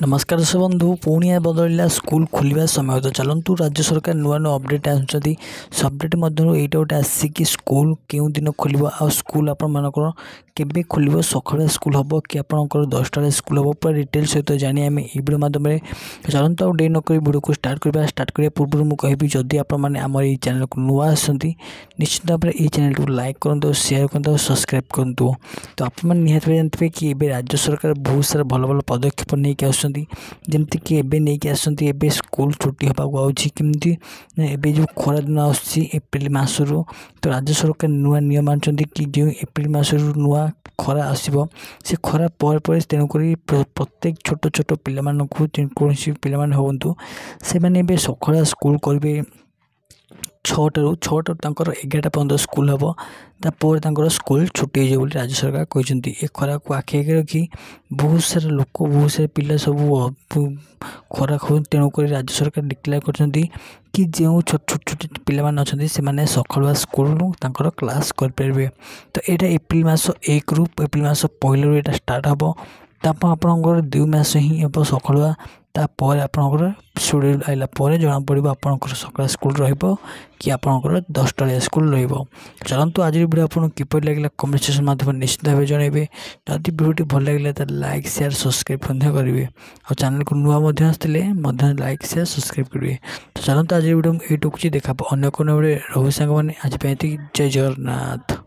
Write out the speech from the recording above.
नमस्कार दर्शक बंधु पुणी बदलला स्कूल खोलिया समय तो चलतु राज्य सरकार नुआ नुआ अपडेट आसुँच अपडेट मध्य यहाँ गोटे आसी कि स्कूल क्यों दिन खोल आ स्कूल आपर केबे खोल सका स्कूल हम कि आपंकर 10टा स्कूल हम पूरा डिटेल सहित जानी आम भिडियो माध्यम चलते आउ डे नक भिडियो को स्टार्ट करने पूर्व मुझे कहबी जदि आपने आम ये चैनल को नुआ आसती निश्चित भाव में ये चैनल को लाइक करूँ शेयर करूँ सब्सक्राइब करूँ। तो आप निहत जानते कि ये राज्य सरकार बहुत सारा भल भल पदक्षेप नहीं आस जमती कि एबे नहीं कि आसती एबे स्कूल छुट्टी होगा आमती एबे जो खरा दिन एप्रिल मसरू तो राज्य सरकार नुआ नियम आनी कि जो एप्रिल मसरू नुआ खरा आसो से खरा पर तेणुक प्रत्येक छोट छोट पिलामानकु कौन पिलामान हूँ से मैंने सकाळ स्कूल करेंगे 6टारू 6टारू 11टा पर्यटन स्कूल हम तापर स्कूल छुट्टी हो राज्य सरकार कहते ये खरा को आखि आगे रखी बहुत सारा लोक बहुत सारे पिला सब खरा खाऊ तेणुक राज्य सरकार डिक्लेयर कर कि जो छोट छोट पिला अच्छा से सकाळ स्कूल क्लास करेंगे। तो यहाँ एप्रिल मास 1 रु एप्रिल मास 1 रु यहाँ स्टार्ट हम तापर आपंकर 2 मास ही हम सकाळुआ तापर आपंकर शेड्यूल आइला जना पड़ो आपंकर सकाळ स्कूल रहिबो कि आपंकर 10टा स्कूल रहिबो। चलतु आज वीडियो आपको किपर लगे कमेंट सेक्शन माध्यम निश्चित भाव जनइबे जदि वीडियो भल लगे तो लाइक शेयर सब्सक्राइब करेंगे और चैनल को नुआ आसते लाइक शेयर सब्सक्राइब करेंगे। तो चलते आज वीडियो ये टुकुची देखा अन्य कोने रोहु सांग मैंने आज जय जगन्नाथ।